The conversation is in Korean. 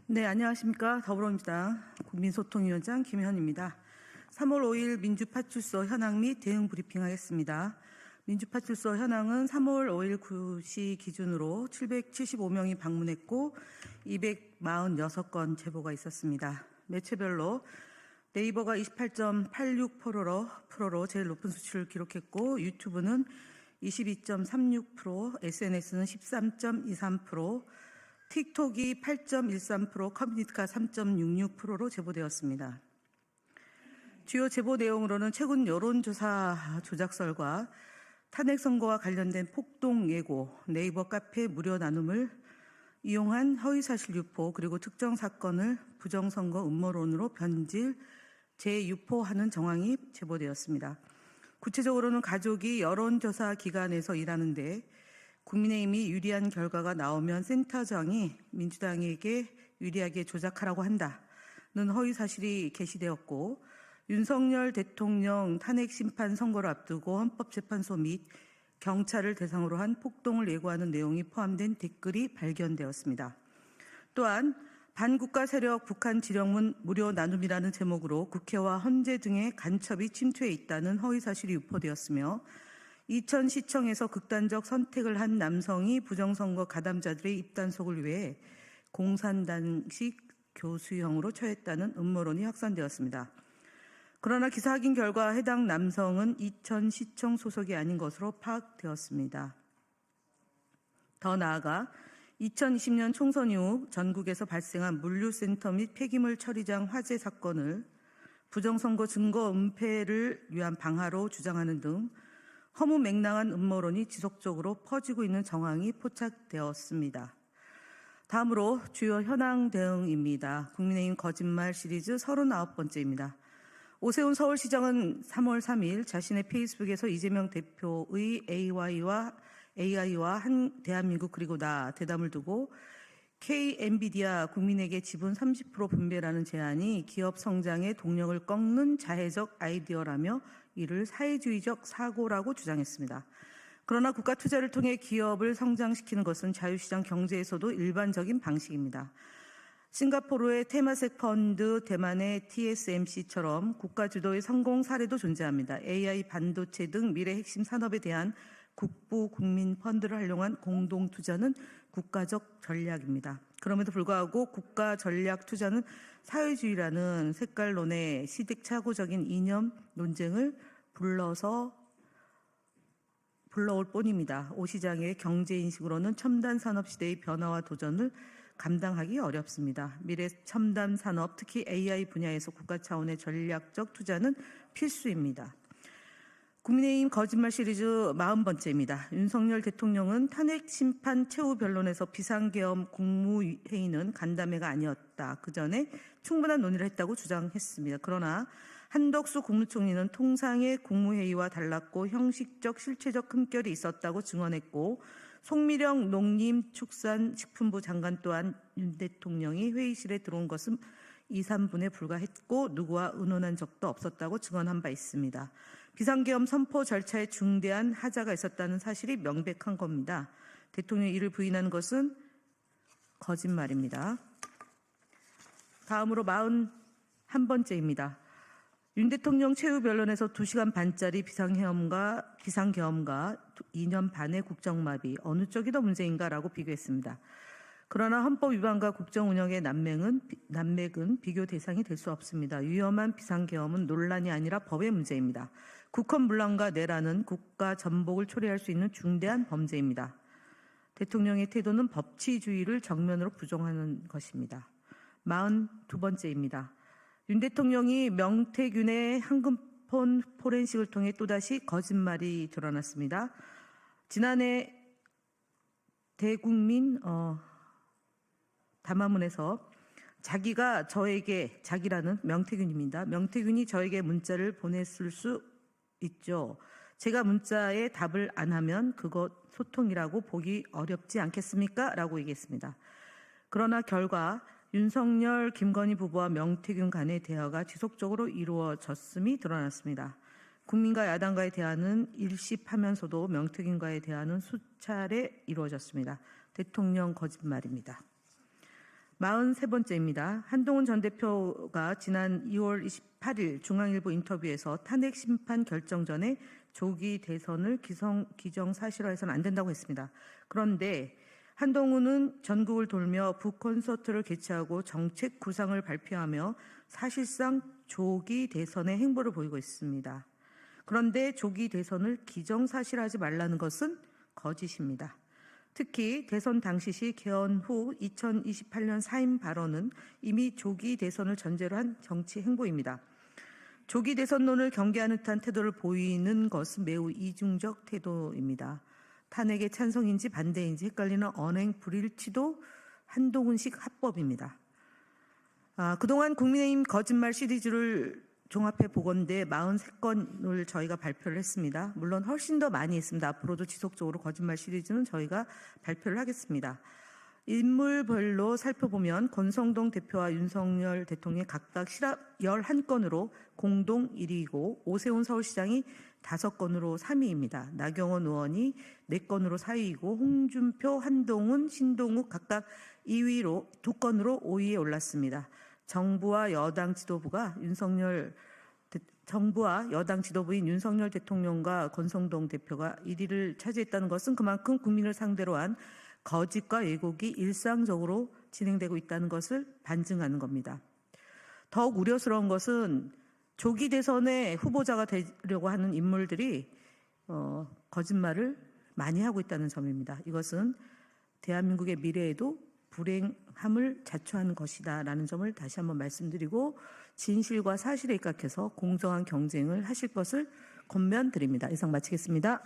네, 안녕하십니까. 더불어민주당 국민소통위원장 김현입니다. 3월 5일 민주파출소 현황 및 대응 브리핑하겠습니다. 민주파출소 현황은 3월 5일 9시 기준으로 775명이 방문했고 246건 제보가 있었습니다. 매체별로 네이버가 28.86%로 제일 높은 수치를 기록했고 유튜브는 22.36%, SNS는 13.23%, 틱톡이 8.13%, 커뮤니티가 3.66%로 제보되었습니다. 주요 제보 내용으로는 최근 여론조사 조작설과 탄핵 선거와 관련된 폭동 예고, 네이버 카페 무료 나눔을 이용한 허위사실 유포, 그리고 특정 사건을 부정선거 음모론으로 변질, 재유포하는 정황이 제보되었습니다. 구체적으로는 가족이 여론조사 기관에서 일하는데 국민의힘이 유리한 결과가 나오면 센터장이 민주당에게 유리하게 조작하라고 한다는 허위사실이 게시되었고, 윤석열 대통령 탄핵 심판 선거를 앞두고 헌법재판소 및 경찰을 대상으로 한 폭동을 예고하는 내용이 포함된 댓글이 발견되었습니다. 또한 반국가 세력 북한 지령문 무료 나눔이라는 제목으로 국회와 헌재 등의 간첩이 침투해 있다는 허위사실이 유포되었으며, 이천시청에서 극단적 선택을 한 남성이 부정선거 가담자들의 입단속을 위해 공산당식 교수형으로 처했다는 음모론이 확산되었습니다. 그러나 기사 확인 결과 해당 남성은 이천시청 소속이 아닌 것으로 파악되었습니다. 더 나아가 2020년 총선 이후 전국에서 발생한 물류센터 및 폐기물 처리장 화재 사건을 부정선거 증거 은폐를 위한 방화로 주장하는 등 허무맹랑한 음모론이 지속적으로 퍼지고 있는 정황이 포착되었습니다. 다음으로 주요 현황 대응입니다. 국민의힘 거짓말 시리즈 39번째입니다. 오세훈 서울시장은 3월 3일 자신의 페이스북에서 이재명 대표의 AI와 한 대한민국 그리고 나 대담을 두고 K-엔비디아 국민에게 지분 30% 분배라는 제안이 기업 성장의 동력을 꺾는 자해적 아이디어라며 이를 사회주의적 사고라고 주장했습니다. 그러나 국가 투자를 통해 기업을 성장시키는 것은 자유시장 경제에서도 일반적인 방식입니다. 싱가포르의 테마색 펀드, 대만의 TSMC처럼 국가 주도의 성공 사례도 존재합니다. AI, 반도체 등 미래 핵심 산업에 대한 국부 국민 펀드를 활용한 공동 투자는 국가적 전략입니다. 그럼에도 불구하고 국가 전략 투자는 사회주의라는 색깔론의 시대착오적인 이념 논쟁을 불러올 뿐입니다. 오 시장의 경제인식으로는 첨단 산업 시대의 변화와 도전을 감당하기 어렵습니다. 미래 첨단 산업, 특히 AI 분야에서 국가 차원의 전략적 투자는 필수입니다. 국민의힘 거짓말 시리즈 40번째입니다. 윤석열 대통령은 탄핵 심판 최후 변론에서 비상계엄 국무회의는 간담회가 아니었다. 그 전에 충분한 논의를 했다고 주장했습니다. 그러나 한덕수 국무총리는 통상의 국무회의와 달랐고 형식적 실체적 흠결이 있었다고 증언했고, 송미령 농림축산식품부 장관 또한 윤 대통령이 회의실에 들어온 것은 2, 3분에 불과했고 누구와 의논한 적도 없었다고 증언한 바 있습니다. 비상계엄 선포 절차에 중대한 하자가 있었다는 사실이 명백한 겁니다. 대통령이 이를 부인하는 것은 거짓말입니다. 다음으로 41번째입니다. 윤 대통령 최후 변론에서 2시간 반짜리 비상계엄과 2년 반의 국정마비, 어느 쪽이 더 문제인가라고 비교했습니다. 그러나 헌법 위반과 국정 운영의 난맥은 비교 대상이 될 수 없습니다. 위험한 비상계엄은 논란이 아니라 법의 문제입니다. 국헌문란과 내란은 국가 전복을 초래할 수 있는 중대한 범죄입니다. 대통령의 태도는 법치주의를 정면으로 부정하는 것입니다. 42번째입니다. 윤 대통령이 명태균의 황금폰 포렌식을 통해 또다시 거짓말이 드러났습니다. 지난해 대국민 담화문에서 자기라는 명태균입니다. 명태균이 저에게 문자를 보냈을 수 있죠. 제가 문자에 답을 안 하면 그것 소통이라고 보기 어렵지 않겠습니까? 라고 얘기했습니다. 그러나 결과 윤석열, 김건희 부부와 명태균 간의 대화가 지속적으로 이루어졌음이 드러났습니다. 국민과 야당과의 대화는 일십하면서도 명태균과의 대화는 수차례 이루어졌습니다. 대통령 거짓말입니다. 43번째입니다. 한동훈 전 대표가 지난 2월 28일 중앙일보 인터뷰에서 탄핵 심판 결정 전에 조기 대선을 기정사실화해서는 안 된다고 했습니다. 그런데 한동훈은 전국을 돌며 북콘서트를 개최하고 정책 구상을 발표하며 사실상 조기 대선의 행보를 보이고 있습니다. 그런데 조기 대선을 기정사실화하지 말라는 것은 거짓입니다. 특히 대선 당시 개헌 후 2028년 사임 발언은 이미 조기 대선을 전제로 한 정치 행보입니다. 조기 대선론을 경계하는 듯한 태도를 보이는 것은 매우 이중적 태도입니다. 탄핵의 찬성인지 반대인지 헷갈리는 언행 불일치도 한동훈식 합법입니다. 그동안 국민의힘 거짓말 시리즈를 종합해 보건대 43건을 저희가 발표를 했습니다. 물론 훨씬 더 많이 했습니다. 앞으로도 지속적으로 거짓말 시리즈는 저희가 발표를 하겠습니다. 인물별로 살펴보면 권성동 대표와 윤석열 대통령이 각각 실압 11건으로 공동 1위이고 오세훈 서울시장이 5건으로 3위입니다. 나경원 의원이 4건으로 4위이고 홍준표, 한동훈, 신동욱 각각 2위로 2건으로 5위에 올랐습니다. 정부와 여당 지도부인 윤석열 대통령과 권성동 대표가 1위를 차지했다는 것은 그만큼 국민을 상대로 한 거짓과 왜곡이 일상적으로 진행되고 있다는 것을 반증하는 겁니다. 더욱 우려스러운 것은 조기 대선의 후보자가 되려고 하는 인물들이 거짓말을 많이 하고 있다는 점입니다. 이것은 대한민국의 미래에도 불행함을 자초하는 것이다라는 점을 다시 한번 말씀드리고 진실과 사실에 입각해서 공정한 경쟁을 하실 것을 권면드립니다. 이상 마치겠습니다.